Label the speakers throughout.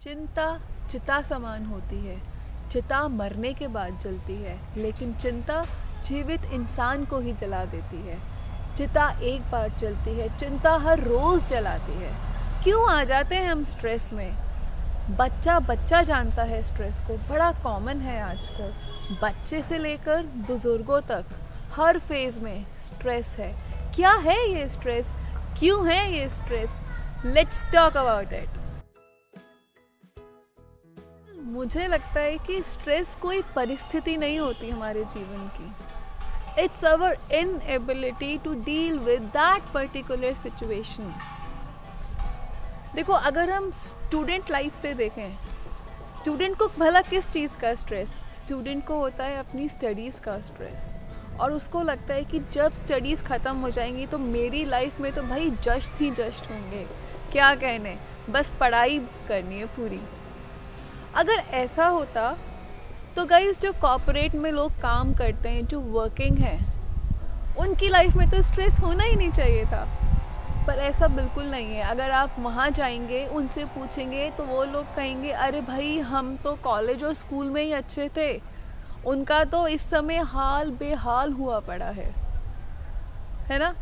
Speaker 1: चिंता चिता समान होती है। चिता मरने के बाद जलती है, लेकिन चिंता जीवित इंसान को ही जला देती है। चिता एक बार जलती है, चिंता हर रोज जलाती है। क्यों आ जाते हैं हम स्ट्रेस में? बच्चा बच्चा जानता है स्ट्रेस को, बड़ा कॉमन है आजकल। बच्चे से लेकर बुजुर्गों तक हर फेज में स्ट्रेस है। क्या है ये स्ट्रेस? क्यों है ये stress? Let's talk about it. मुझे लगता है कि स्ट्रेस कोई परिस्थिति नहीं होती हमारे जीवन की। It's our inability to deal with that particular situation. देखो, अगर हम स्टूडेंट लाइफ से देखें, स्टूडेंट को भला किस चीज़ का स्ट्रेस? स्टूडेंट को होता है अपनी स्टडीज़ का स्ट्रेस, और उसको लगता है कि जब स्टडीज़ ख़त्म हो जाएंगी तो मेरी लाइफ में तो भाई जश्न ही जश्न होंगे। क्या कहने, बस पढ़ाई करनी है पूरी। अगर ऐसा होता तो गाइस, जो कॉर्पोरेट में लोग काम करते हैं, जो वर्किंग है, उनकी लाइफ में तो स्ट्रेस होना ही नहीं चाहिए था। पर ऐसा बिल्कुल नहीं है। अगर आप वहाँ जाएंगे, उनसे पूछेंगे, तो वो लोग कहेंगे, अरे भाई हम तो कॉलेज और स्कूल में ही अच्छे थे, उनका तो इस समय हाल बेहाल हुआ पड़ा है ना।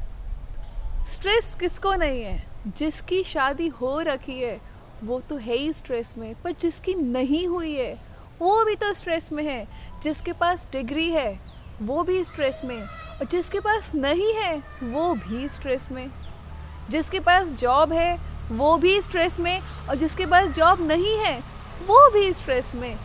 Speaker 1: स्ट्रेस किसको नहीं है? जिसकी शादी हो रखी है वो तो है ही स्ट्रेस में, पर जिसकी नहीं हुई है वो भी तो स्ट्रेस में है। जिसके पास डिग्री है वो भी स्ट्रेस में, और जिसके पास नहीं है वो भी स्ट्रेस में। जिसके पास जॉब है वो भी स्ट्रेस में, और जिसके पास जॉब नहीं है वो भी स्ट्रेस में।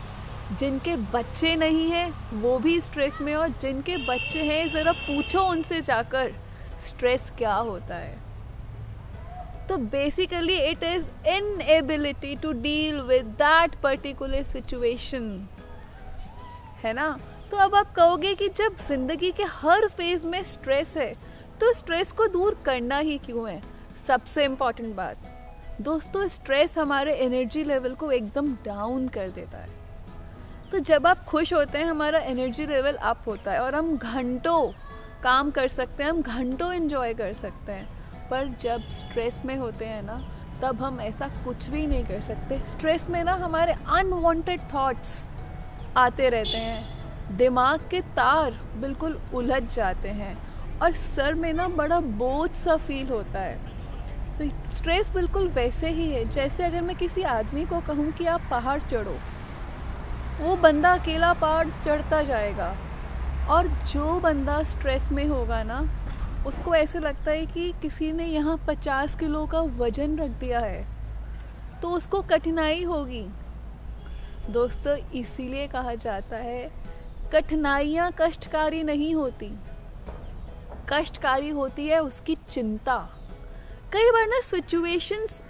Speaker 1: जिनके बच्चे नहीं हैं वो भी स्ट्रेस में, और जिनके बच्चे हैं ज़रा पूछो उनसे जाकर स्ट्रेस क्या होता है। तो basically it is inability to deal with that particular situation, है ना। तो अब आप कहोगे कि जब जिंदगी के हर फेज में स्ट्रेस है तो स्ट्रेस को दूर करना ही क्यों है? सबसे इम्पॉर्टेंट बात दोस्तों, स्ट्रेस हमारे एनर्जी लेवल को एकदम डाउन कर देता है। तो जब आप खुश होते हैं हमारा एनर्जी लेवल अप होता है और हम घंटों काम कर सकते हैं, हम घंटों एंजॉय कर सकते हैं। पर जब स्ट्रेस में होते हैं ना, तब हम ऐसा कुछ भी नहीं कर सकते। स्ट्रेस में ना हमारे अनवांटेड थॉट्स आते रहते हैं, दिमाग के तार बिल्कुल उलझ जाते हैं, और सर में ना बड़ा बोझ सा फील होता है। तो स्ट्रेस बिल्कुल वैसे ही है जैसे अगर मैं किसी आदमी को कहूँ कि आप पहाड़ चढ़ो, वो बंदा अकेला पहाड़ चढ़ता जाएगा। और जो बंदा स्ट्रेस में होगा ना, उसको ऐसे लगता है कि किसी ने यहाँ 50 किलो का वजन रख दिया है, तो उसको कठिनाई होगी। दोस्तों, इसीलिए कहा जाता है कठिनाइयाँ कष्टकारी नहीं होती, कष्टकारी होती है उसकी चिंता। कई बार ना सिचुएशंस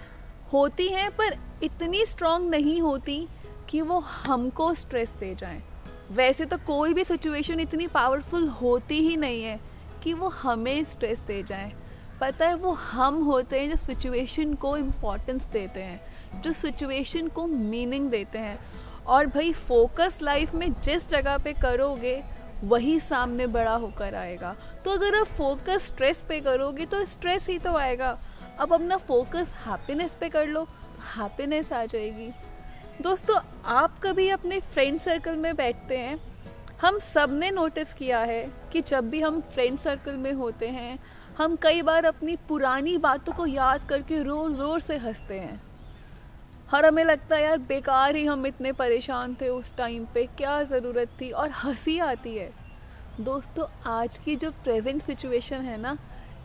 Speaker 1: होती हैं पर इतनी स्ट्रांग नहीं होती कि वो हमको स्ट्रेस दे जाएं। वैसे तो कोई भी सिचुएशन इतनी पावरफुल होती ही नहीं है कि वो हमें स्ट्रेस दे जाएं। पता है, वो हम होते हैं जो सिचुएशन को इम्पोर्टेंस देते हैं, जो सिचुएशन को मीनिंग देते हैं। और भाई फोकस लाइफ में जिस जगह पे करोगे वही सामने बड़ा होकर आएगा। तो अगर आप फोकस स्ट्रेस पे करोगे तो स्ट्रेस ही तो आएगा। अब अपना फोकस हैप्पीनेस पे कर लो तो हैप्पीनेस आ जाएगी। दोस्तों, आप कभी अपने फ्रेंड सर्कल में बैठते हैं? हम सब ने नोटिस किया है कि जब भी हम फ्रेंड सर्कल में होते हैं, हम कई बार अपनी पुरानी बातों को याद करके ज़ोर ज़ोर से हंसते हैं। और हमें लगता है यार बेकार ही हम इतने परेशान थे उस टाइम पे, क्या ज़रूरत थी, और हंसी आती है। दोस्तों, आज की जो प्रेजेंट सिचुएशन है ना,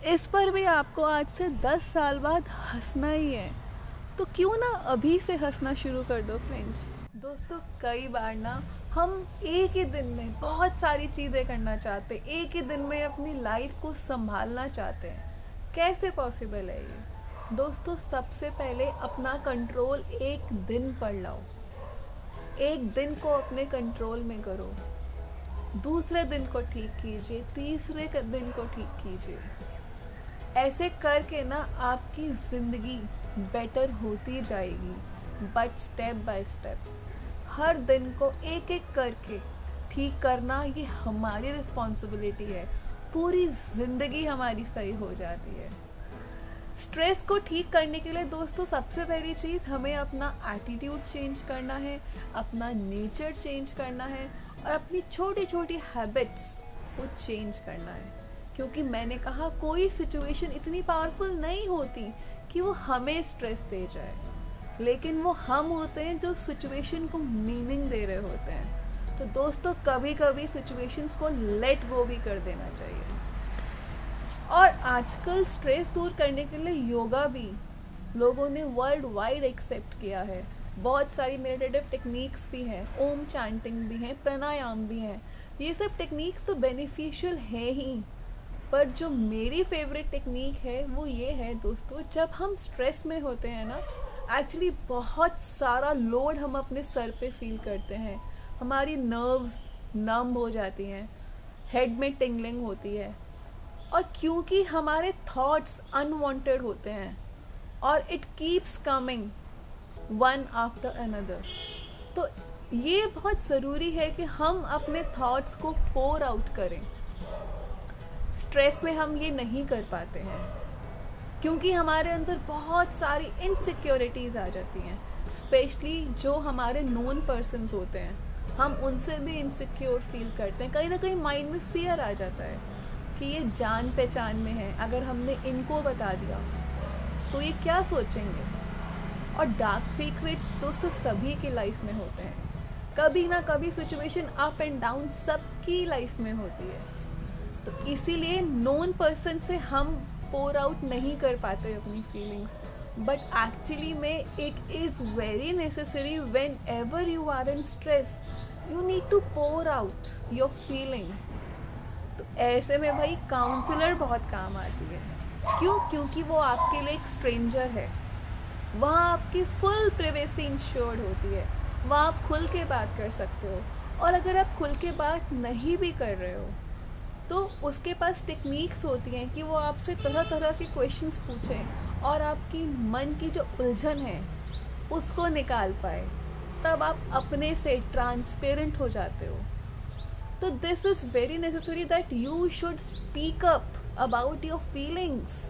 Speaker 1: इस पर भी आपको आज से 10 साल बाद हंसना ही है। तो क्यों ना अभी से हंसना शुरू कर दो फ्रेंड्स। दोस्तों, कई बार ना हम एक ही दिन में बहुत सारी चीज़ें करना चाहते हैं, एक ही दिन में अपनी लाइफ को संभालना चाहते हैं। कैसे पॉसिबल है ये? दोस्तों, सबसे पहले अपना कंट्रोल एक दिन पर लाओ, एक दिन को अपने कंट्रोल में करो, दूसरे दिन को ठीक कीजिए, तीसरे दिन को ठीक कीजिए। ऐसे करके ना आपकी ज़िंदगी बेटर होती जाएगी, बट स्टेप बाय स्टेप। हर दिन को एक एक करके ठीक करना ये हमारी रिस्पॉन्सिबिलिटी है। पूरी ज़िंदगी हमारी सही हो जाती है। स्ट्रेस को ठीक करने के लिए दोस्तों सबसे पहली चीज़ हमें अपना एटीट्यूड चेंज करना है, अपना नेचर चेंज करना है और अपनी छोटी छोटी हैबिट्स को चेंज करना है। क्योंकि मैंने कहा कोई सिचुएशन इतनी पावरफुल नहीं होती कि वो हमें स्ट्रेस दे जाए, लेकिन वो हम होते हैं जो सिचुएशन को मीनिंग दे रहे होते हैं। तो दोस्तों कभी कभी सिचुएशंस को लेट गो भी कर देना चाहिए। और आजकल स्ट्रेस दूर करने के लिए योगा भी लोगों ने वर्ल्ड वाइड एक्सेप्ट किया है। बहुत सारी मेडिटेटिव टेक्निक्स भी हैं, ओम चैंटिंग भी है, प्राणायाम भी है। ये सब टेक्निक्स तो बेनिफिशियल है ही, पर जो मेरी फेवरेट टेक्निक है वो ये है दोस्तों, जब हम स्ट्रेस में होते हैं ना, एक्चुअली बहुत सारा लोड हम अपने सर पे फील करते हैं, हमारी नर्व्स नम हो जाती हैं, हेड में टिंगलिंग होती है, और क्योंकि हमारे थॉट्स अनवांटेड होते हैं और it keeps coming one after another, तो ये बहुत ज़रूरी है कि हम अपने थॉट्स को पोर आउट करें। स्ट्रेस में हम ये नहीं कर पाते हैं क्योंकि हमारे अंदर बहुत सारी इनसिक्योरिटीज़ आ जाती हैं, स्पेशली जो हमारे नोन पर्सन्स होते हैं, हम उनसे भी इनसिक्योर फील करते हैं। कहीं ना कहीं माइंड में फियर आ जाता है कि ये जान पहचान में है, अगर हमने इनको बता दिया तो ये क्या सोचेंगे। और डार्क सीक्रेट्स दोस्तों सभी की लाइफ में होते हैं, कभी ना कभी सिचुएशन अप एंड डाउन सबकी लाइफ में होती है। तो इसीलिए नोन पर्सन से हम पोर आउट नहीं कर पाते अपनी फीलिंग्स, बट एक्चुअली में it is very necessary whenever you are in stress, you need to pour out your feeling. तो ऐसे में भाई काउंसलर बहुत काम आती है। क्यों? क्योंकि वो आपके लिए एक स्ट्रेंजर है, वहाँ आपकी फुल प्राइवेसी इंश्योर्ड होती है, वहाँ आप खुल के बात कर सकते हो। और अगर आप खुल के बात नहीं भी कर रहे हो तो उसके पास टेक्निक्स होती हैं कि वो आपसे तरह तरह के क्वेश्चंस पूछें और आपकी मन की जो उलझन है उसको निकाल पाए, तब आप अपने से ट्रांसपेरेंट हो जाते हो। तो this is very necessary that you should speak up about your feelings,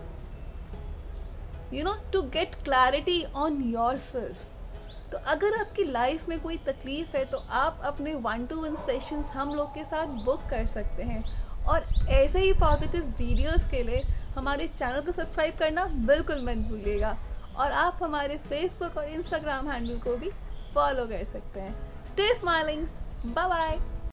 Speaker 1: to get clarity on yourself. तो अगर आपकी लाइफ में कोई तकलीफ है तो आप अपने 1-to-1 सेशंस हम लोग के साथ बुक कर सकते हैं। और ऐसे ही पॉजिटिव वीडियोस के लिए हमारे चैनल को सब्सक्राइब करना बिल्कुल मत भूलिएगा, और आप हमारे फेसबुक और इंस्टाग्राम हैंडल को भी फॉलो कर सकते हैं। Stay smiling, bye bye.